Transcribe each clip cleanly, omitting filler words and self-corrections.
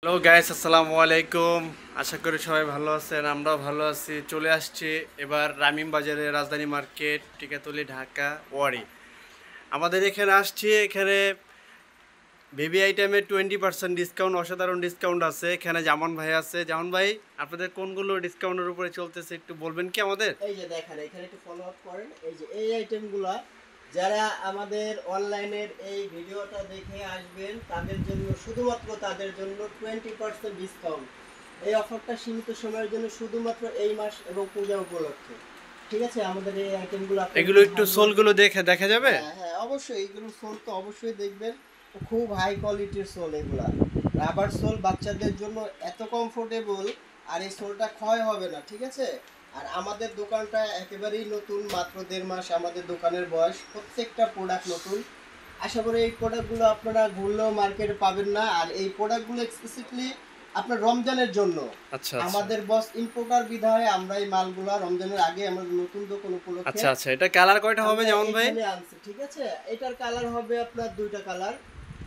Hello guys, আসসালামু আলাইকুম। আশা করি সবাই ভালো আছেন, আমরাও ভালো আছি। চলে আসছি এবার রামিম বাজারে, রাজধানী মার্কেট, টিকাতলি, ঢাকা ওয়ারি। আমাদের এখানে আসছি, এখানে বেবি আইটেমে 20% ডিসকাউন্ট, অসাধারণ ডিসকাউন্ট আছে। এখানে জামান ভাই আছে। জামান ভাই, আপনাদের কোনগুলো ডিসকাউন্টের উপরে চলতেছে একটু বলবেন কি আমাদের? এই যে দেখেন এখানে একটু ফলো আপ করেন। এই যে এই আইটেমগুলা যারা আমাদের অনলাইনের এই ভিডিওটা দেখে আসবেন তাদের জন্য, শুধুমাত্র তাদের জন্য 20% ডিসকাউন্ট। এই অফারটা সীমিত সময়ের জন্য, শুধুমাত্র এই মাস এবং পূজা উপলক্ষে। ঠিক আছে, আমাদের এই আইটেমগুলো এগুলো একটু সোলগুলো দেখে দেখা যাবে? হ্যাঁ হ্যাঁ, অবশ্যই এইগুলো সোল তো অবশ্যই দেখবেন। খুব হাই কোয়ালিটির সোল এগুলা, রাবার সোল, বাচ্চাদের জন্য এত কমফোর্টেবল। আর এই সোলটা ক্ষয় হবে না, ঠিক আছে। আর আমাদের দোকানটা একেবারেই নতুন, মাত্র 1.5 মাস আমাদের দোকানের বয়স। প্রত্যেকটা প্রোডাক্ট নতুন। আশা করি এই প্রোডাক্টগুলো আপনারা ঘুরলেও মার্কেটে পাবেন না। আর এই প্রোডাক্টগুলো এক্সক্লুসিভলি আপনার রমজানের জন্য। আচ্ছা আচ্ছা আমাদের বস ইম্পোর্টার বিধায় আমরা এই মালগুলা রমজানের আগে আমাদের নতুন দোকান উপলক্ষে আচ্ছা আচ্ছা, এটা কালার কয়টা হবে আমরা যেমন ভাই? এখানে আনছি, ঠিক আছে। এটার কালার হবে আপনার 2টা কালার।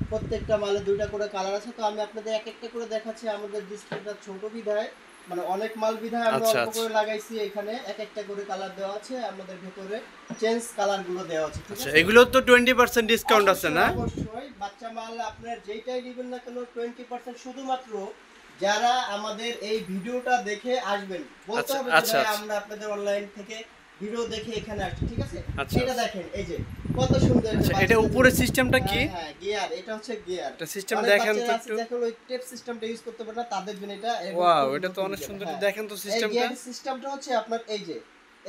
প্রত্যেকটা মালে 2টা করে কালার আছে। তো আমি আপনাদের এক একটা করে দেখাচ্ছি। আমাদের ডিসপ্লেটা ছোট বিধায়, মানে অনেক মাল বিধায় আমরা আচ্ছা অল্প আচ্ছা করে লাগাইছি। এখানে এক একটা করে কালার দেওয়া আছে, আমাদের ভেতরে চেঞ্জ কালার গুলো দেওয়া আছে, ঠিক আচ্ছা, আছে। এগুলো তো 20% ডিসকাউন্ট আছে অবশ্যই না? অবশ্যই বাচ্চা মাল আপনার যেইটাই নেবেন না কেন 20% শুধুমাত্র যারা আমাদের এই ভিডিওটা দেখে আসবেন। বলতে আচ্ছা হবে যে আচ্ছা ভাই আচ্ছা আমরা আপনাদের অনলাইন থেকে ভিডিও দেখে এখানে আসছি, ঠিক আছে। আচ্ছা এটা আচ্ছা দেখেন, এই যে কত সুন্দর একটা আচ্ছা, এটা বাচ্চাদের উপরের জন্য। সিস্টেমটা কি? হ্যাঁ হ্যাঁ, গিয়ার, এটা হচ্ছে গিয়ার। এটা সিস্টেম অনেক দেখেন তো বাচ্চারা আছে একটু। দেখেন ওই টেপ সিস্টেমটা ইউজ করতে পারে না, তাদের জন্য এটা ওয়াও, একদম এটা তো নতুন অনেক গিয়ার। সুন্দর। হ্যাঁ, দেখেন তো এই সিস্টেমটা। গিয়ার সিস্টেমটা হচ্ছে আপনার এই যে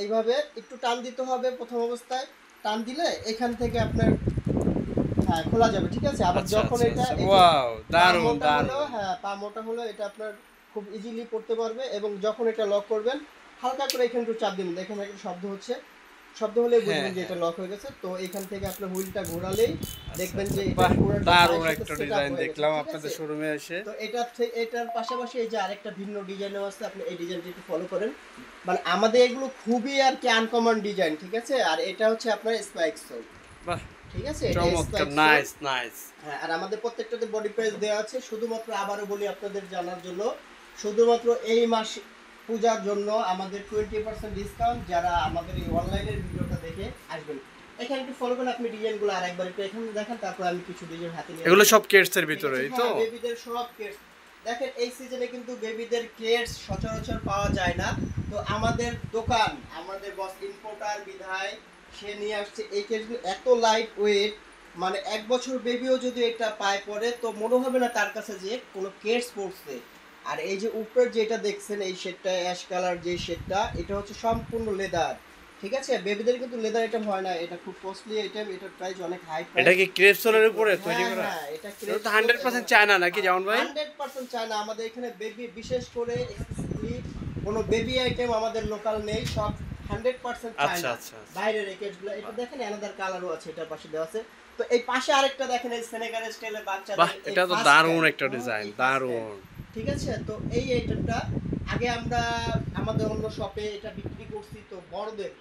এইভাবে একটু টান দিতে হবে প্রথম অবস্থায়। টান দিলে এখান থেকে আপনার হ্যাঁ খোলা যাবে, ঠিক আছে। আবার আচ্ছা যখন আচ্ছা এটা আচ্ছা, এই যে ওয়াও, পা দারুন মোটা হলো, দারুন। হ্যাঁ পা মোটা হলো, এটা আপনার খুব ইজিলি পড়তে পারবে। এবং যখন এটা লক করবেন, হালকা করে এখানে একটু চাপ দিবেন, দেখেন একটা শব্দ হচ্ছে। শব্দ হলে হ্যাঁ বুঝবেন যে হ্যাঁ, এটা লক হয়ে গেছে। তো এখান থেকে আপনার হুইলটা ঘোরালেই আচ্ছা দেখবেন আচ্ছা, যে এটা বাহ, পুরোটা দারুন পায়ের সাথে একটা সেট আপ ডিজাইন হয়ে গেছে, দেখলাম ঠিক আপনাদের আছে। শোরুমে এসে। তো এটার পাশাপাশি এই যে আরেকটা ভিন্ন ডিজাইনও আছে, আপনি এই ডিজাইনটি একটু ফলো করেন। মানে আমাদের এগুলো খুবই আর কি আনকমন ডিজাইন, ঠিক আছে। আর এটা হচ্ছে আপনার স্পাইক সোল, বাহ, ঠিক আছে। এটা চমৎকার, স্পাইক সোল। Nice nice. হ্যাঁ, আর আমাদের প্রত্যেকটাতে বডি প্রাইস দেওয়া আছে। শুধুমাত্র আবারও বলি আপনাদের জানার জন্য, শুধুমাত্র এই মাস পূজার জন্য আমাদের 20% ডিসকাউন্ট যারা আমাদের এই অনলাইনের ভিডিওটা দেখে আসবেন। এখানে একটু ফলো করেন আপনি ডিজাইনগুলো আর একবার একটু এখানে দেখেন, তারপর আমি কিছু ডিজাইন হাতে নিয়ে এগুলো আসছি, সব কিডস এর ঠিক আছে। ভিতরেই তো? হ্যাঁ, বেবিদের সব কেটস দেখেন। এই সিজনে কিন্তু বেবিদের কেটস সচরাচর পাওয়া যায় না। তো আমাদের দোকান, আমাদের বস ইম্পোর্টার বিধায় সে নিয়ে আসছে এই কেটসগুলো। এত লাইট ওয়েট, মানে 1 বছর বেবিও যদি এটা পায় পরে, তো মনে হবে না তার কাছে যে কোনো কেটস পড়ছে। আর এই যে উপরের যেটা দেখছেন এই শেডটা, অ্যাশ কালার যে শেডটা, এটা হচ্ছে সম্পূর্ণ লেদার, ঠিক আছে। বেবিদের কিন্তু লেদার আইটেম হয় না, এটা খুব কস্টলি আইটেম, এটার প্রাইস অনেক হাই এটা প্রাইস। কি ক্রেপসোলের উপরে তৈরি হ্যাঁ করা? হ্যাঁ, এটা এটা তো ক্রেপ সোল এবং 100% চায়না নাকি যেমন ভাই? 100% চায়না। আমাদের এখানে বেবি বিশেষ করে এক্সক্লুসিভলি কোনো বেবি আইটেম আমাদের লোকাল নেই, সব 100% আচ্ছা চায়না। আচ্ছা আচ্ছা, বাইরের রেকেটগুলো এটা বাহ দেখেন, অ্যানাদার কালারও আছে এটার পাশে দেওয়া আছে। তো এই পাশে আরেকটা দেখেন, এই সেনেগাল স্টাইলের বাহ, বাচ্চাদের এই এটা তো ফার্স্ট দারুণ টাইম, একটা ডিজাইন, এই ফার্স্ট টাইম, দারুণ। ঠিক আছে। তো এই আইটেমটা আগে আমরা আমাদের অন্য শপে এটা বিক্রি করছি তো বড়দের,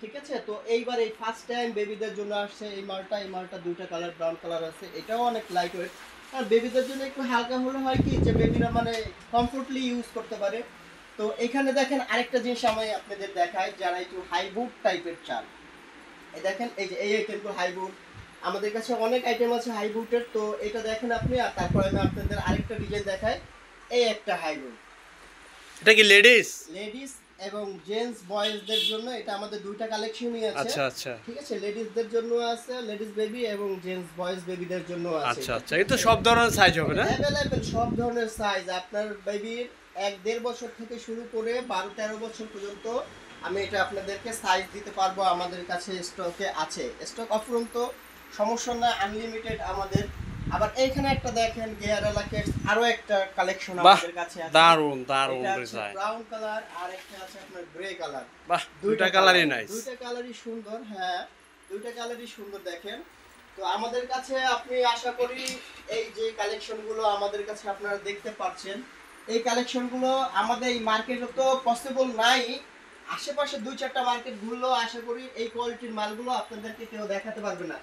ঠিক আছে। তো এইবার এই ফার্স্ট টাইম বেবিদের জন্য আসছে এই মালটা। এই মালটা 2টা কালার, ব্রাউন কালার আছে। এটাও অনেক লাইট ওয়েট। আর বেবিদের জন্য একটু হালকা হলে হয় কি যে বেবিরা মানে কমফোর্টলি ইউজ করতে পারে। তো এখানে দেখেন আরেকটা জিনিস আমি আপনাদের দেখাই, যারা একটু হাই বুট টাইপের চান। এই দেখেন, এই যে এই আইটেমগুলো হাই বুট, আমাদের কাছে অনেক আইটেম আছে হাই বুটের। তো এটা দেখেন আপনি। আর তারপর আমি আপনাদের আরেকটা ডিজাইন দেখাই। এই একটা হাই বুট, এটা কি লেডিস? লেডিস এবং জেন্টস বয়েজদের জন্য এটা আমাদের 2টা কালেকশনই আছে, আচ্ছা আচ্ছা ঠিক আছে। লেডিসদের জন্য আছে, লেডিস বেবি, এবং জেন্টস বয়েজ বেবিদের জন্য আছে আচ্ছা এটা, আচ্ছা, ঠিক এই তো আছে। সব ধরনের সাইজ হবে না? অ্যাভেলেবেল সব ধরনের সাইজ আপনার বেবির 1-1.5 বছর থেকে শুরু করে 12-13 বছর পর্যন্ত আমি এটা আপনাদেরকে সাইজ দিতে পারবো। আমাদের কাছে স্টকে আছে, স্টক অফুরন্ত, সমস্যা না, আনলিমিটেড আমাদের। আবার এইখানে একটা দেখেন গিয়ারালা কেটস, আরো একটা কালেকশন বাহ, আমাদের কাছে আছে। দারুণ দারুণ এটা আছে ডিজাইন। ব্রাউন কালার, আর একটা আছে আপনার গ্রে কালার। বাহ, দুইটা কালারই কালার, নাইস। দুইটা কালারই সুন্দর। হ্যাঁ, দুইটা কালারই সুন্দর দেখেন। তো আমাদের কাছে আপনি আশা করি এই যে কালেকশনগুলো আমাদের কাছে আপনারা দেখতে পাচ্ছেন, এই কালেকশনগুলো আমাদের এই মার্কেটে তো পসিবল নাই। আশেপাশে 2-4টা মার্কেট ঘুরলেও আশা করি এই কোয়ালিটির মালগুলো আপনাদেরকে কেউ দেখাতে পারবে না।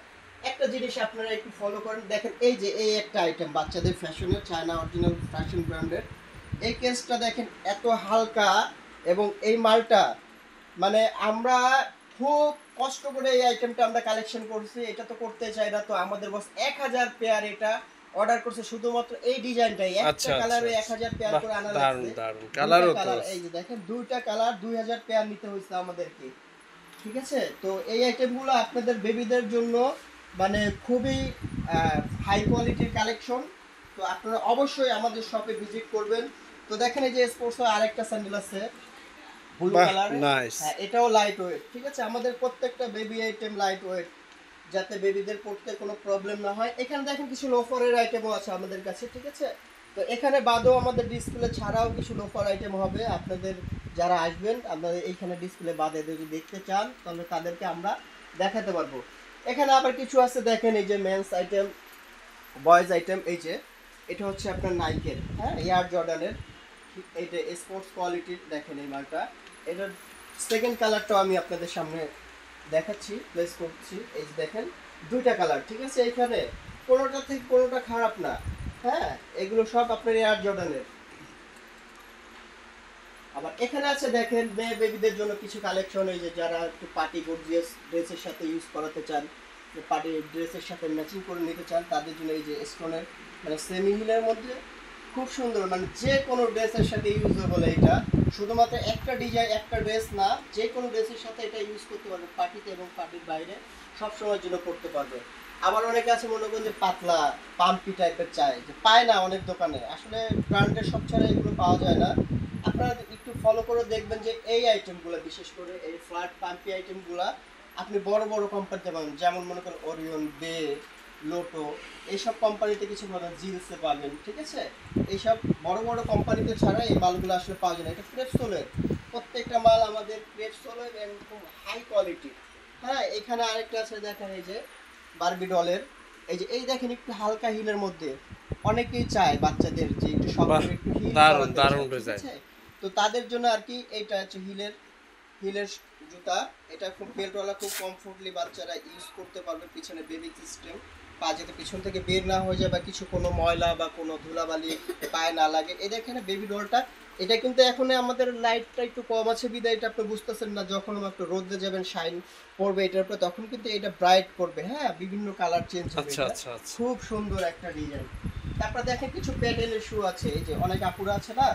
একটা জিনিস আপনারা একটু ফলো করেন, দেখেন এই যে এই একটা আইটেম বাচ্চাদের ফ্যাশনের চায়না অরিজিনাল ফ্যাশন ব্র্যান্ডের এই কেসটা দেখেন এত হালকা, এবং এই মালটা মানে আমরা খুব কষ্ট করে এই আইটেমটা আমরা কালেকশন করছি, এটা তো করতে চাই না, তো আমাদের বস 1000 পেয়ার এটা অর্ডার করছে শুধুমাত্র এই ডিজাইনটাই, একটা কালারে 1000 পেয়ার করে আনা লাগছে। কালারও তো এই যে দেখেন দুইটা কালার 2000 পেয়ার নিতে হয়েছে আমাদেরকে, ঠিক আছে। তো এই আইটেমগুলো আপনাদের বেবিদের জন্য মানে খুবই হাই কোয়ালিটির কালেকশন, তো আপনারা অবশ্যই আমাদের শপে ভিজিট করবেন। তো দেখেন এই যে স্পোর্টস আরেকটা স্যান্ডেল আছে ব্লু কালার, হ্যাঁ এটাও লাইট ওয়েট, ঠিক আছে। আমাদের প্রত্যেকটা বেবি আইটেম লাইট ওয়েট, যাতে বেবিদের পড়তে কোনো প্রবলেম না হয়। এখানে দেখেন কিছু লোফারের আইটেমও আছে আমাদের কাছে, ঠিক আছে। তো এখানে বাদেও আমাদের ডিসপ্লে ছাড়াও কিছু লোফার আইটেম হবে, আপনাদের যারা আসবেন আপনাদের এইখানে ডিসপ্লে বাদে যদি দেখতে চান তাহলে তাদেরকে আমরা দেখাতে পারবো। এখানে আবার কিছু আছে দেখেন, এই যে মেন্স আইটেম, বয়েজ আইটেম, এই যে এটা হচ্ছে আপনার নাইকের, হ্যাঁ এয়ার জর্ডানের, এইটা স্পোর্টস কোয়ালিটির, দেখেন এই মালটা। এটার সেকেন্ড কালারটাও আমি আপনাদের সামনে দেখাচ্ছি, প্লেস করছি, এই যে দেখেন দুইটা কালার, ঠিক আছে। এখানে কোনোটা থেকে কোনোটা খারাপ না, হ্যাঁ এগুলো সব আপনার এয়ার জর্ডানের। আবার এখানে আছে দেখেন মেয়ে বেবিদের জন্য কিছু কালেকশন, এই যে যারা একটু পার্টি গর্জিয়াস ড্রেসের সাথে ইউজ করাতে চান, পার্টি ড্রেসের সাথে ম্যাচিং করে নিতে চান, তাদের জন্য এই যে স্টোনের মানে সেমি হিলের মধ্যে খুব সুন্দর, মানে যে কোনো ড্রেসের সাথে ইউজেবল এটা, শুধুমাত্র একটা ডিজাইন একটা ড্রেস না, যে কোনো ড্রেসের সাথে এটা ইউজ করতে পারবে পার্টিতে এবং পার্টির বাইরে সব সময়ের জন্য করতে পারবে। আবার অনেকে আছে মনে করেন যে পাতলা পাম্পি টাইপের চাই, যে পায় না অনেক দোকানে, আসলে ব্র্যান্ডের সব ছাড়া এগুলো পাওয়া যায় না। আপনারা একটু ফলো করে দেখবেন যে এই আইটেমগুলো, বিশেষ করে এই ফ্ল্যাট পাম্পি আইটেমগুলো আপনি বড় বড় কোম্পানিতে পাবেন, যেমন মনে করেন ওরিয়ন, বে, লোটো, এইসব কোম্পানিতে কিছু পাবেন, জিলসে পাবেন, ঠিক আছে। এইসব বড় বড় কোম্পানিতে ছাড়া এই মালগুলো আসলে পাওয়া যায় না। এটা ক্রেপসোলের, প্রত্যেকটা মাল আমাদের ক্রেপসোলের একদম হাই কোয়ালিটি। হ্যাঁ এখানে আরেকটা আছে দেখেন, এই যে বারবি ডলের, এই যে এই দেখেন একটু হালকা হিলের মধ্যে, অনেকেই চায় বাচ্চাদের যে একটু শক্ত একটু হিল, ঠিক আছে। তো তাদের জন্য আর কি এইটা হচ্ছে হিলের হিলের জুতা, এটা খুব বেল্টওয়ালা, খুব কমফোর্টলি বাচ্চারা ইউজ করতে পারবে, পিছনে বেবি সিস্টেম, পা যাতে পিছন থেকে বের না হয়ে যায় বা কিছু কোনো ময়লা বা কোনো ধুলাবালি পায়ে না লাগে। এই দেখেন বেবি ডলটা, এটা কিন্তু এখন আমাদের লাইটটা একটু কম আছে বিদায় এটা আপনি বুঝতেছেন না, যখন একটু রোদে যাবেন শাইন পড়বে এটার উপরে তখন কিন্তু এটা ব্রাইট করবে, হ্যাঁ বিভিন্ন কালার চেঞ্জ হবে, খুব সুন্দর একটা ডিজাইন। তারপর দেখেন কিছু প্যাডেলের শু আছে, এই যে অনেক আপুরা আছে না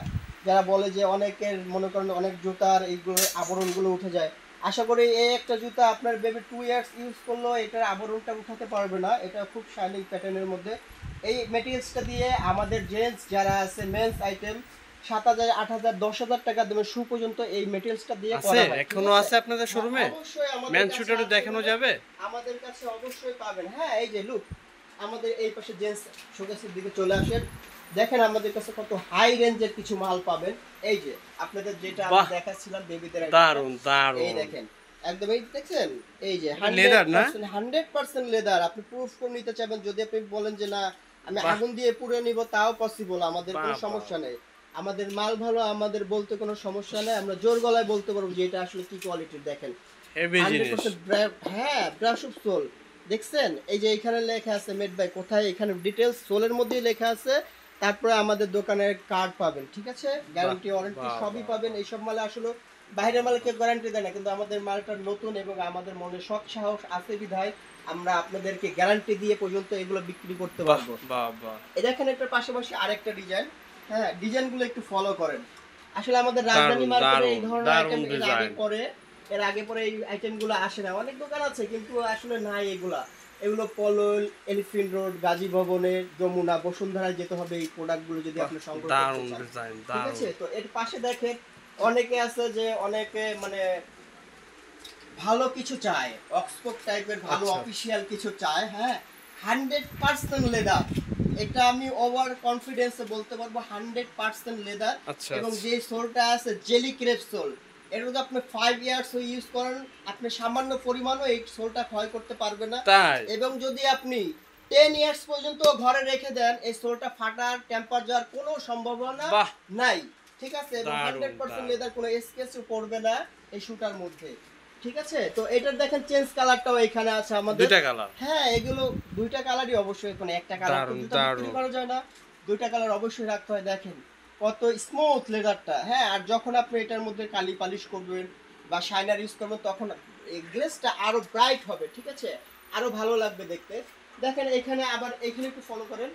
যারা বলে যে অনেকের মনে করেন অনেক জুতার এইগুলো আবরণগুলো উঠে যায়, আশা করি এই একটা জুতা আপনার বেবি 2 ইয়ার্স ইউজ করলেও এটার আবরণটা উঠাতে পারবে না, এটা খুব শাইনিং প্যাটার্নের মধ্যে। এই মেটেরিয়ালসটা দিয়ে আমাদের জেন্টস যারা আছে মেন্স আইটেম 7000, 8000, 10000 টাকা দেবে শু পর্যন্ত এই মেটেরিয়ালসটা দিয়ে করা হয়, এখনো আছে আপনাদের শোরুমে, অবশ্যই আমাদের মেন্স শুটারও দেখানো যাবে, আমাদের কাছে অবশ্যই পাবেন। হ্যাঁ এই যে লুক আমাদের এই পাশে জেন্টস শোকেসের দিকে চলে আসেন, দেখেন আমাদের কাছে কত হাই রেঞ্জের কিছু মাল পাবেন। এই যে আপনাদের যেটা আমি দেখাচ্ছিলাম বেবিদের, দারুন দারুন, এই দেখেন একদম, এই দেখছেন এই যে 100% লেদার, আপনি প্রুফ করে নিতে চাইবেন, যদি আপনি বলেন যে না আমি আগুন দিয়ে পুড়ে নিব তাও পসিবল, আমাদের কোনো সমস্যা নেই, আমাদের মাল ভালো, আমাদের বলতে কোনো সমস্যা নেই, আমরা জোর গলায় বলতে পারবো যে এটা আসলে কি কোয়ালিটির। দেখেন 100% হ্যাঁ ব্রাশ অফ সোল, দেখছেন এই যে এখানে লেখা আছে মেড বাই, কোথায় এখানে ডিটেইলস সোলের মধ্যেই লেখা আছে, তারপরে আমাদের দোকানের কার্ড পাবেন, ঠিক আছে, গ্যারান্টি ওয়ারেন্টি সবই পাবেন। এইসব মালে আসলে বাইরের মালে কেউ গ্যারান্টি দেয় না, কিন্তু আমাদের মালটা নতুন এবং আমাদের মনে সৎ সাহস আছে বিধায় আমরা আপনাদেরকে গ্যারান্টি দিয়ে পর্যন্ত এগুলো বিক্রি করতে পারবো। এই দেখেন এটার পাশাপাশি আরেকটা ডিজাইন, হ্যাঁ ডিজাইনগুলো একটু ফলো করেন, আসলে আমাদের রাজধানী মার্কেটে এই ধরনের আইটেম এর আগে পরে এই আইটেমগুলো আসে না, অনেক দোকান আছে কিন্তু আসলে নাই এগুলা, এগুলো পলল, এলিফ্যান্ট রোড, গাজী ভবনের, যমুনা, বসুন্ধরায় যেতে হবে এই প্রোডাক্টগুলো যদি আপনি সংগ্রহ করতে চান, ঠিক আছে। তো এর পাশে দেখেন অনেকে আছে যে অনেকে মানে ভালো কিছু চায়, অক্সফোর্ড টাইপের ভালো অফিশিয়াল কিছু চায়, হ্যাঁ 100% লেদার, এটা আমি ওভার কনফিডেন্সে বলতে পারবো 100% লেদার, এবং যে সোলটা আছে জেলি ক্রেপ সোল, এটা যদি আপনি 5 ইয়ার্স ইউজ করেন আপনি সামান্য পরিমাণও এই সোলটা ক্ষয় করতে পারবে না, এবং যদি আপনি 10 ইয়ার্স পর্যন্ত ঘরে রেখে দেন এই সোলটা ফাটার টেম্পার যাওয়ার কোনো সম্ভাবনা নাই, ঠিক আছে, এবং 100% লেদার, কোনো স্কেচও পড়বে না এই শুটার মধ্যে। ঠিক আছে, তো এটার দেখেন চেঞ্জ কালারটাও এখানে আছে আমাদের। দুইটা কালার, হ্যাঁ এগুলো দুইটা কালারই অবশ্যই, মানে একটা কালার তো দারুন দুটো বিক্রি দারুন। করা যায় না, দুইটা কালার অবশ্যই রাখতে হয়। দেখেন কত স্মুথ লেদারটা। হ্যাঁ, আর যখন আপনি এটার মধ্যে কালি পালিশ করবেন বা শাইনার ইউজ করবেন তখন এই গ্লেসটা আরো ব্রাইট হবে, ঠিক আছে, আরো ভালো লাগবে দেখতে। দেখেন এখানে আবার এখানে একটু ফলো করেন,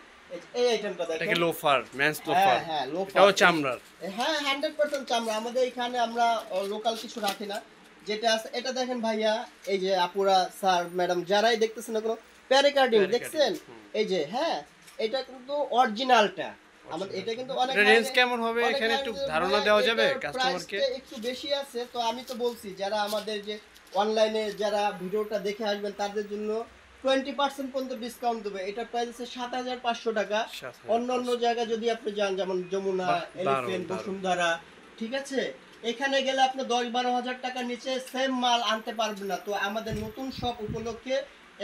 এই আইটেমটা এটা দেখেন। কি লোফার, মেন্স হ্যাঁ লোফার? হ্যাঁ লোফার, এটাও চামড়ার? হ্যাঁ 100% চামড়া। আমাদের এখানে আমরা লোকাল কিছু রাখি না, যেটা আছে এটা দেখেন ভাইয়া, এই যে আপুরা স্যার ম্যাডাম যারাই দেখতেছেন না, কোনো প্যারিকার্ডিং দেখছেন, এই যে হ্যাঁ এটা কিন্তু অরিজিনালটা আমাদের। এটা কিন্তু অনেক এটা রেঞ্জ কেমন হবে অনেক এখানে একটু high-end, ধারণা ভাইয়া, দেওয়া যাবে এটার কাস্টমারকে? price-টা একটু বেশি আছে, তো আমি তো বলছি যারা আমাদের যে অনলাইনে যারা ভিডিওটা দেখে আসবেন তাদের জন্য 20% পর্যন্ত ডিসকাউন্ট দেবে। এটা প্রাইস আছে 7,500 টাকা। অন্য অন্য জায়গায় যদি আপনি যান, যেমন যমুনা, বাহ, এলিফ্যান্ট, দারুণ, দারুণ। বসুন্ধরা, ঠিক আছে, এখানে গেলে আপনি 10-12 হাজার টাকার নিচে সেম মাল আনতে পারবেন না। তো আমাদের নতুন শপ উপলক্ষে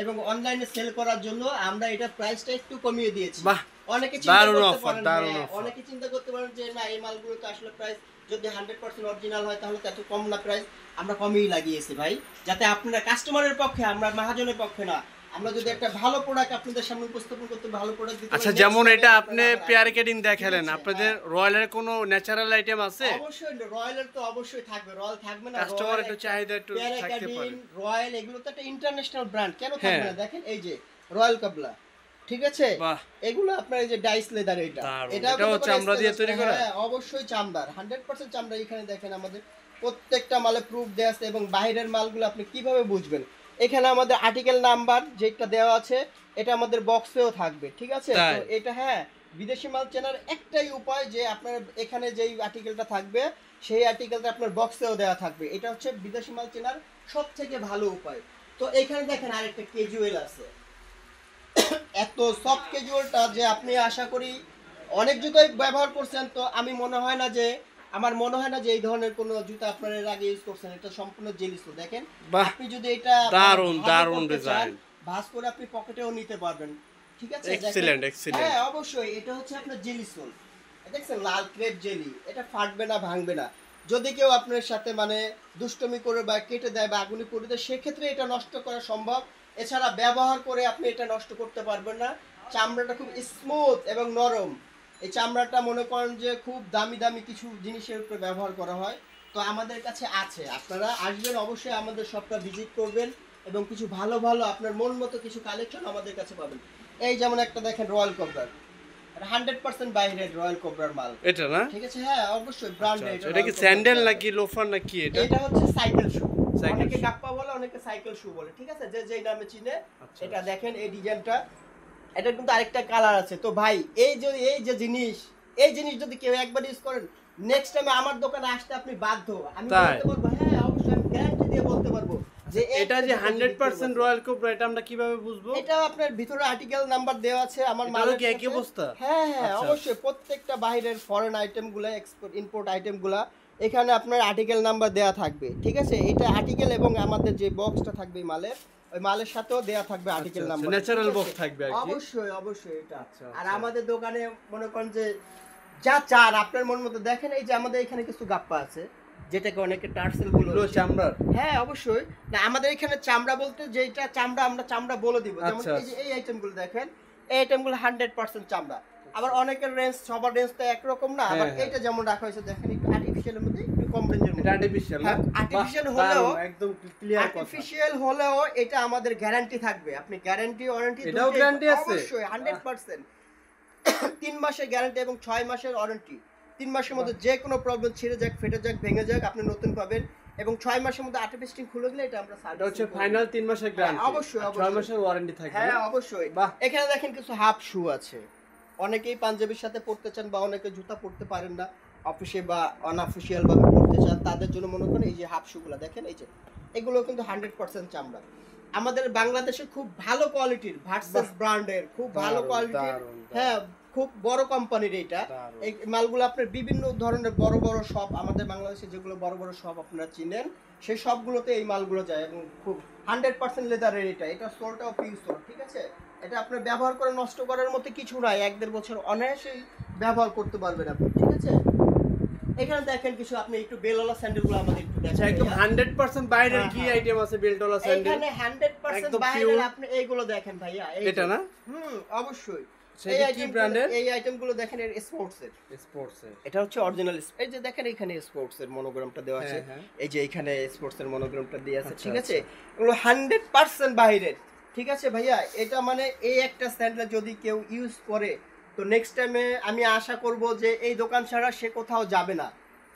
এবং অনলাইনে সেল করার জন্য আমরা এটা প্রাইসটা একটু কমিয়ে দিয়েছি। বাহ, অনেকে চিন্তা দারুণ করতে অফার, পারেন, দারুণ হ্যাঁ, অফার। অনেকে চিন্তা করতে পারেন যে না এই মালগুলো তো আসলে প্রাইস যদি 100% অরিজিনাল হয় তাহলে তো এত কম না প্রাইস। আমরা কমই লাগিয়েছি ভাই, যাতে আপনারা কাস্টমারের পক্ষে, আমরা মহাজনের পক্ষে না, আমরা যদি একটা ভালো প্রোডাক্ট আপনাদের সামনে উপস্থাপন করতে, ভালো প্রোডাক্ট দিতে আচ্ছা, পারি, যেমন next এটা time আপনি আপনারা পেয়ার কেটিং দেখালেন, ঠিক আছে, আপনাদের হ্যাঁ। রয়্যালের কোনো ন্যাচারাল আইটেম আছে? অবশ্যই রয়্যালের তো অবশ্যই থাকবে, রয়্যাল থাকবে না? কাস্টমার একটু চাহিদা একটু পেয়ার থাকতে একাডেমি, পারে। রয়্যাল এগুলো তো একটা ইন্টারন্যাশনাল ব্র্যান্ড, কেন থাকবে হ্যাঁ। না? দেখেন এই যে রয়্যাল কাবলা, ঠিক আছে, বাহ, এগুলো আপনার এই যে ডাইস লেদার, এটা দারুণ। এটাও এটাও কিন্তু চামড়া দিয়ে কোনো তৈরি করা? হ্যাঁ অবশ্যই চামড়ার, 100% চামড়া। এখানে দেখেন আমাদের প্রত্যেকটা মালে প্রুফ দেওয়া আছে, এবং বাইরের মালগুলো আপনি কিভাবে বুঝবেন, এখানে আমাদের আর্টিকেল নাম্বার যেটা দেওয়া আছে এটা আমাদের বক্সেও থাকবে, ঠিক আছে। তাই? তো এটা হ্যাঁ বিদেশি মাল চেনার একটাই উপায় যে আপনার এখানে যেই আর্টিকেলটা থাকবে সেই আর্টিকেলটা আপনার বক্সেও দেওয়া থাকবে। এটা হচ্ছে বিদেশি মাল চেনার সব থেকে ভালো উপায়। তো এখানে দেখেন আরেকটা ক্যাজুয়াল আছে, এত সফট ক্যাজুয়ালটা যে আপনি আশা করি অনেক জুতোই ব্যবহার করছেন, তো আমি মনে হয় না যে, আমার মনে হয় না যে এই ধরনের কোনো জুতা আপনারা এর আগে ইউজ করছেন। এটা সম্পূর্ণ জেলিস, দেখেন বাহ, আপনি যদি এটা দারুণ, ভালো দারুণ করতে চান, ডিজাইন। ভাঁজ করে আপনি পকেটেও নিতে পারবেন, ঠিক আছে। দেখেন, এক্সিলেন্ট, এক্সিলেন্ট। হ্যাঁ অবশ্যই এটা হচ্ছে আপনার জেলি সোল, দেখছেন লাল ক্রেপ জেলি, এটা ফাটবে না, ভাঙবে না। যদি কেউ আপনার সাথে মানে দুষ্টমি করে বা কেটে দেয় বা আগুনে পুড়ে দেয়, সেক্ষেত্রে এটা নষ্ট করা সম্ভব। এছাড়া ব্যবহার করে আপনি এটা নষ্ট করতে পারবেন না। চামড়াটা খুব স্মুথ এবং নরম। এই চামড়াটা মনে করেন যে খুব দামি দামি কিছু জিনিসের উপরে ব্যবহার করা হয়, তো আমাদের কাছে আছে। আপনারা আসবেন অবশ্যই, আমাদের শপটা ভিজিট করবেন এবং কিছু ভালো ভালো আপনার মন মতো কিছু কালেকশন আমাদের কাছে পাবেন। এই যেমন একটা দেখেন রয়্যাল কোবরার, 100% বাইরের রয়্যাল কোবরার মাল, এটা না? ঠিক আছে, হ্যাঁ অবশ্যই আচ্ছা, ব্র্যান্ডেড। আচ্ছা। এটা কি স্যান্ডেল নাকি লোফার নাকি এটা? এটা হচ্ছে সাইকেল শু, সাইকেল অনেকে শু। গাপ্পা বলে, অনেকে সাইকেল শু বলে, ঠিক আছে, যে যেই নামে চিনে। আচ্ছা, এটা দেখেন এই ডিজাইনটা, এটা কিন্তু আরেকটা কালার আছে। তো ভাই এই যে জিনিস, এই জিনিস যদি কেউ একবার ইউজ করেন, নেক্সট টাইমে আমার দোকানে আসতে আপনি বাধ্য। আমি তাই? বলতে পারবো, হ্যাঁ অবশ্যই, আমি গ্যারান্টি দিয়ে বলতে পারবো যে এটা যে 100% রয়্যাল কোবরা, এটা আমরা কিভাবে বুঝবো? এটা আপনার ভিতরে আর্টিকেল নাম্বার দেওয়া আছে আমার এটারও মালের কি একই সাথে। অবস্থা? হ্যাঁ হ্যাঁ আচ্ছা। অবশ্যই, প্রত্যেকটা বাইরের ফরেন আইটেমগুলো, এক্সপোর্ট ইম্পোর্ট আইটেমগুলো এখানে আপনার আর্টিকেল নাম্বার দেওয়া থাকবে, ঠিক আছে। এটা আর্টিকেল এবং আমাদের যে বক্সটা থাকবে এই মালের, ওই মালের সাথেও দেওয়া থাকবে আর্টিকেল আচ্ছা, নাম্বার, ন্যাচারাল বক্স থাকবে আর কি? অবশ্যই অবশ্যই এটা। আচ্ছা, আর আচ্ছা। আমাদের দোকানে মনে করেন যে যা চান আপনার মন মতো, দেখেন এই যে আমাদের এখানে কিছু গাপ্পা আছে যেটাকে অনেকে টার্সেল বলে। এগুলো চামড়ার? হ্যাঁ অবশ্যই, না আমাদের এখানে চামড়া বলতে যেটা চামড়া আমরা চামড়া বলে দিব। যেমন আচ্ছা, এই যে এই আইটেমগুলো দেখেন, এই আইটেমগুলো 100% চামড়া। আবার অনেকের রেঞ্জ, সবার রেঞ্জ তো একরকম না। আবার হ্যাঁ, হ্যাঁ। এটা যেমন রাখা হয়েছে দেখেন একটু আর্টিফিশিয়ালের মধ্যে, একটু কম রেঞ্জের এটা মধ্যে। আর্টিফিশিয়াল না? হ্যাঁ, artificial বাহ, হলেও, দারুণ, একদম ক্লিয়ার কথা। আর্টিফিশিয়াল হলেও এটা আমাদের গ্যারান্টি থাকবে। আপনি গ্যারান্টি ওয়ারেন্টি এটাও guarantee আছে? অবশ্যই 100%। 3 মাসের গ্যারান্টি এবং 6 মাসের ওয়ারেন্টি। 3 মাসের মধ্যে যে কোনো প্রবলেম, ছিঁড়ে যাক, ফেটে যাক, ভেঙে যাক, আপনি নতুন পাবেন। এবং 6 মাসের মধ্যে আর্টিফিশিয়াল খুলে গেলে এটা আমরা এটা সার্ভিস হচ্ছে ফাইনাল 3 মাসের গ্যারান্টি। অবশ্যই, 6 অবশ্যই। মাসের ওয়ারেন্টি থাকবে। হ্যাঁ অবশ্যই। বাহ। এখানে দেখেন কিছু হাফ শু আছে, অনেকেই পাঞ্জাবির সাথে পড়তে চান বা অনেকে জুতা পরতে পারেন না, অফিসে বা অনঅফিসিয়াল ভাবে পড়তে চান, তাদের জন্য মনে করেন এই যে হাফ শুগুলো দেখেন, এই যে এগুলো কিন্তু 100% চামড়া। আমাদের বাংলাদেশে খুব ভালো কোয়ালিটির ভার্সেস ব্র্যান্ডের, খুব ভালো দারুণ, কোয়ালিটির, দারুণ, দারুণ। হ্যাঁ খুব বড় কোম্পানির এটা। দারুণ। এই মালগুলো আপনার বিভিন্ন ধরনের বড় বড় শপ, আমাদের বাংলাদেশে যেগুলো বড় বড় শপ আপনারা চিনেন, সেই সবগুলোতে এই মালগুলো যায় এবং খুব 100% লেদারের। এটা সোলটাও পিউ সোল, ঠিক আছে। এটা আপনার ব্যবহার করে নষ্ট করার মতো কিছু নাই, 1-1.5 বছর অনায়াসেই ব্যবহার করতে পারবেন আপনি, ঠিক আছে। এখানে দেখেন কিছু আপনি একটু বেলওয়ালা স্যান্ডেলগুলো আমাদের একটু আচ্ছা, দেখেন একদম ভাইয়া। 100% বাইরের কি হ্যাঁ। আইটেম আছে বেল্টওয়ালা স্যান্ডেল? এখানে 100% একদম বাইরের pure। আপনি এইগুলো দেখেন ভাইয়া, এই এটা যে। না? অবশ্যই। এই সেটা কি আইটেমগুলো, ব্র্যান্ডের? এই আইটেমগুলো দেখেন এর স্পোর্টস এর। স্পোর্টস এর। এটা হচ্ছে অরিজিনাল, এই যে দেখেন এখানে স্পোর্টস এর মনোগ্রামটা দেওয়া আছে, হ্যাঁ, হ্যাঁ। এই যে এখানে স্পোর্টস এর মনোগ্রামটা দেওয়া আছে, আচ্ছা, ঠিক আছে? এগুলো 100% বাইরের, ঠিক আছে ভাইয়া? এটা মানে এই একটা স্যান্ডেল যদি কেউ ইউজ করে তো নেক্সট টাইমে আমি আশা করব যে এই দোকান ছাড়া সে কোথাও যাবে না।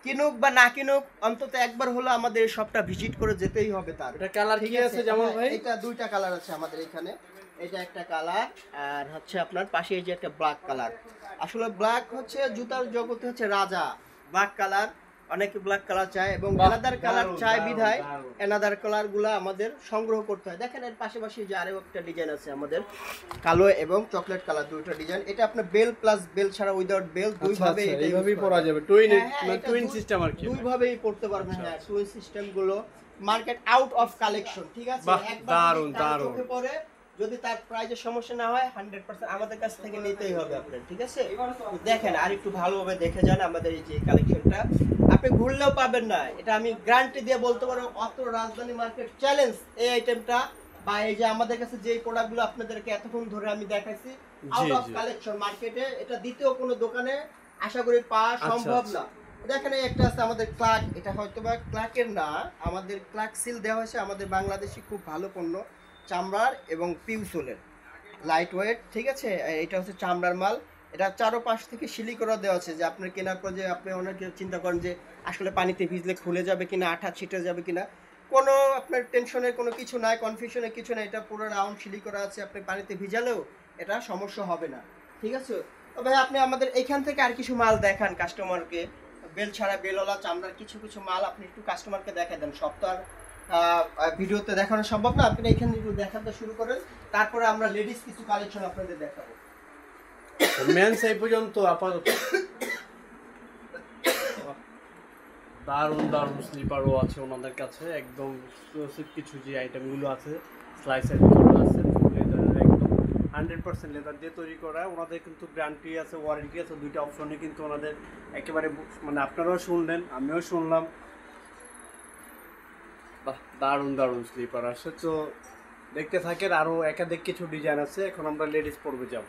কিনুক বা না কিনুক, অন্তত একবার হলো আমাদের এই শপটা ভিজিট করে যেতেই হবে তার। এটা কালার ঠিক কি আছে জামাল হ্যাঁ, ভাই? এটা দুইটা কালার আছে আমাদের এখানে। এটা একটা কালার, আর হচ্ছে আপনার পাশে এই যে একটা ব্ল্যাক কালার। আসলে ব্ল্যাক হচ্ছে জুতার জগতে হচ্ছে রাজা, ব্ল্যাক কালার। অনেকে ব্ল্যাক কালার চায় এবং বাহ, এনাদার কালার দারুণ, চায় দারুণ, বিধায় দারুণ। এনাদার কালার গুলা আমাদের সংগ্রহ করতে হয়। দেখেন এর পাশাপাশি যে আরো একটা ডিজাইন আছে আমাদের, কালো এবং চকলেট কালার দুইটা ডিজাইন। এটা আপনার বেল প্লাস বেল ছাড়া উইদাউট বেল দুই আচ্ছা, ভাবে আচ্ছা, এটা এইভাবেই use পরা করা যাবে। টুইন হ্যাঁ, হ্যাঁ, মানে এটা টুইন সিস্টেম আর কি। দুই ভাবেই পড়তে পারবেন। আচ্ছা, হ্যাঁ, আচ্ছা। টুইন সিস্টেম গুলো মার্কেট আউট অফ কালেকশন, ঠিক আছে? বাহ, একবার দারুণ, যদি কারো দারুণ। চোখে পড়ে, যদি তার প্রাইজের সমস্যা না হয় 100% আমাদের কাছ থেকে নিতেই হবে আপনার, ঠিক আছে? দেখেন আর একটু ভালোভাবে দেখে যান আমাদের এই যে কালেকশনটা, আপনি ঘুরলেও পাবেন না, এটা আমি গ্যারান্টি দিয়ে বলতে পারবো। অত রাজধানী মার্কেট চ্যালেঞ্জ এই আইটেমটা, বা এই যে আমাদের কাছে যে প্রোডাক্টগুলো আপনাদেরকে এতক্ষণ ধরে আমি দেখাইছি, আউট অফ জি। কালেকশন মার্কেটে এটা দ্বিতীয় কোনো দোকানে আশা করি পাওয়া সম্ভব আচ্ছা। না। দেখেন এই একটা আছে আমাদের ক্লার্ক, এটা হয়তো বা ক্লার্কের না, আমাদের ক্লার্ক সিল দেওয়া হয়েছে, আমাদের বাংলাদেশি খুব ভালো পণ্য, চামড়ার এবং পিউসোলের, লাইট ওয়েট, ঠিক আছে? এটা হচ্ছে চামড়ার মাল। এটা চারোপাশ থেকে সিলি করা দেওয়া আছে, যে আপনার কেনার পর যে আপনি অনেকে চিন্তা করেন যে আসলে পানিতে ভিজলে খুলে যাবে কিনা, আঠা ছিটে যাবে কিনা, কোনো আপনার টেনশনের কোনো কিছু নাই, কনফিউশনের কিছু নাই। এটা পুরো রাউন্ড সিলি করা আছে, আপনি পানিতে ভিজালেও এটা সমস্যা হবে না, ঠিক আছে? তবে আপনি আমাদের এখান থেকে আর কিছু মাল দেখান কাস্টমারকে, বেল ছাড়া বেলওয়ালা চামড়ার কিছু কিছু মাল আপনি একটু কাস্টমারকে দেখা দেন। সব তো আর ভিডিওতে দেখানো সম্ভব না, আপনি এখানে একটু দেখাতে শুরু করেন, তারপরে আমরা লেডিস কিছু কালেকশন আপনাদের দেখাবো। মেন্স এই পর্যন্ত আপাতত। দারুণ দারুণ স্লিপারও আছে ওনাদের কাছে, একদম এক্সক্লুসিভ কিছু যে আইটেমগুলো আছে, স্লাইসের ভিতরে আছে, লেদারের একদম 100% লেদার দিয়ে তৈরি করা। ওনাদের কিন্তু গ্যারান্টি আছে, ওয়ারেন্টি আছে, দুইটা অপশনে কিন্তু ওনাদের একেবারে মানে আপনারাও শুনলেন, আমিও শুনলাম। বাহ, দারুণ দারুণ স্লিপার আছে। তো দেখতে থাকেন, আরও একাধিক কিছু ডিজাইন আছে। এখন আমরা লেডিস পর্বে যাব।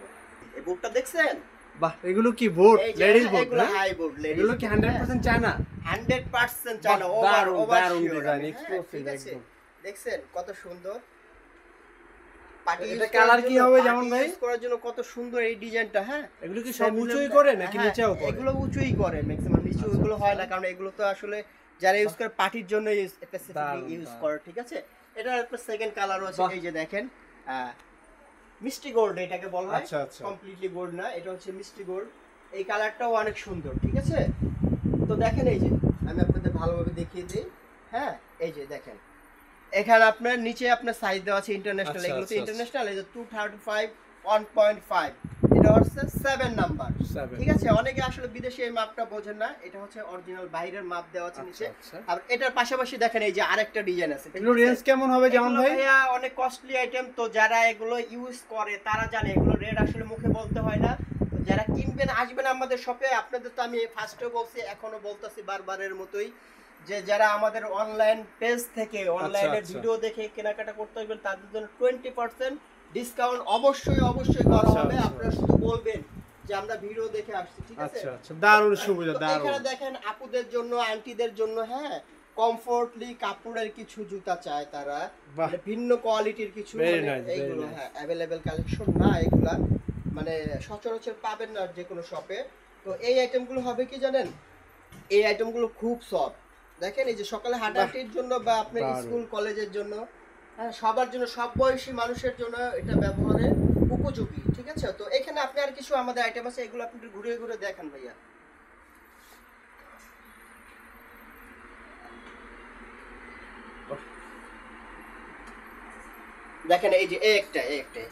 এই বুটটা দেখছেন? বাহ, এগুলো কি বুট? এই যে লেডিস বুট? এগুলো হাই বুট, এগুলো কি 100% চায়না? 100% চায়না, বাহ, ওভার দারুণ, ওভার দারুণ শিওর। design, হ্যাঁ, exclusive ঠিক আছে? একদম। দেখছেন কত সুন্দর? পার্টি এটা ইউজ কালার করার কি জন্য, হবে পার্টি যেমন ভাই? ইউজ করার জন্য কত সুন্দর এই ডিজাইনটা। হ্যাঁ, এগুলো কি সব উঁচুই করে নাকি হ্যাঁ, নিচেও করে? এগুলো উঁচুই করে, ম্যাক্সিমাম নিচু আচ্ছা, এগুলো হয় আচ্ছা। না, কারণ এগুলো তো আসলে যারা ইউজ করে পার্টির জন্য স্পেসিফিকলি দারুণ, ইউজ দারুণ। করে, ঠিক আছে? এটা একটা সেকেন্ড কালারও আছে, বাহ। এই যে দেখেন, মিষ্টি গোল্ড এটাকে বলা হয়, আচ্ছা, আচ্ছা। কমপ্লিটলি গোল্ড না, এটা হচ্ছে মিষ্টি গোল্ড। এই কালারটাও অনেক সুন্দর, ঠিক আছে? তো দেখেন এই যে আমি আপনাদের ভালোভাবে দেখিয়ে দিই। হ্যাঁ, এই যে দেখেন এখানে আপনার নিচে আপনার সাইজ দেওয়া আছে ইন্টারন্যাশনাল, আচ্ছা, এগুলো তো আচ্ছা, ইন্টারন্যাশনাল। এই যে 235 1.5, এটা হচ্ছে 7 নাম্বার, 7 ঠিক আছে? অনেকে আসলে বিদেশে এই মাপটা বোঝেন না, এটা হচ্ছে অরিজিনাল বাইরের মাপ দেওয়া আছে নিচে। আচ্ছা, আচ্ছা। আর এটার পাশাপাশি দেখেন এই যে আরেকটা ডিজাইন আছে, ঠিক এগুলো আছে? রেঞ্জ কেমন হবে যেমন এগুলো ভাই? ভাইয়া অনেক কস্টলি আইটেম, তো যারা এগুলো ইউজ করে তারা জানে এগুলো রেট আসলে মুখে বলতে হয় না। তো যারা কিনবেন আসবেন আমাদের শপে, আপনাদের তো আমি ফার্স্টেও বলছি এখনো বলতেছি বারবারের মতোই, যে যারা আমাদের অনলাইন পেজ থেকে অনলাইনে আচ্ছা। ভিডিও দেখে কেনাকাটা করতে হবেন তাদের জন্য 20% ডিসকাউন্ট অবশ্যই অবশ্যই করা আচ্ছা, হবে। আচ্ছা। আপনারা শুধু বলবেন যে আমরা ভিডিও দেখে আসছি, ঠিক আছে? আচ্ছা, আচ্ছা, দারুণ সুবিধা, তো দারুণ। এখানে দেখেন আপুদের জন্য, আন্টিদের জন্য, হ্যাঁ, কমফোর্টলি কাপড়ের কিছু জুতা চায় তারা, বাহ। মানে ভিন্ন কোয়ালিটির কিছু, Very মানে nice, very এইগুলো nice. হ্যাঁ অ্যাভেলেবেল কালেকশন না, এগুলা মানে সচরাচর পাবেন না যে কোনো শপে। তো এই আইটেমগুলো হবে কি জানেন, এই আইটেমগুলো খুব সফট। দেখেন এই যে সকালে হাঁটাহাঁটির জন্য বা আপনার দারুণ। স্কুল কলেজের জন্য, হ্যাঁ, সবার জন্য, সব বয়সী মানুষের জন্য এটা ব্যবহারের উপযোগী, ঠিক আছে? তো এখানে আপনি আর কিছু আমাদের আইটেম আছে, এগুলো আপনি একটু ঘুরে ঘুরে দেখেন ভাইয়া। দেখেন এই যে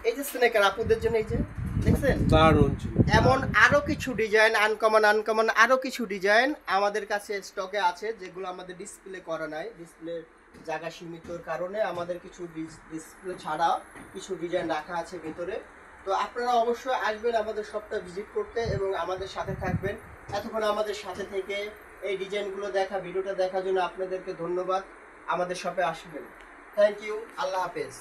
এই যে স্নেকার আপুদের জন্য, এই যে দেখছেন, দারুণ ছিল। এমন আরো কিছু ডিজাইন, আনকমন আরো কিছু ডিজাইন আমাদের কাছে স্টকে আছে, যেগুলো আমাদের ডিসপ্লে করা নাই, ডিসপ্লে জায়গা সীমিতর কারণে আমাদের কিছু ডিসপ্লে ছাড়া কিছু ডিজাইন রাখা আছে ভিতরে। তো আপনারা অবশ্যই আসবেন আমাদের শপটা ভিজিট করতে এবং আমাদের সাথে থাকবেন। এতক্ষণ আমাদের সাথে থেকে এই ডিজাইনগুলো দেখা, ভিডিওটা দেখার জন্য আপনাদেরকে ধন্যবাদ। আমাদের শপে আসবেন। থ্যাংক ইউ, আল্লাহ হাফেজ।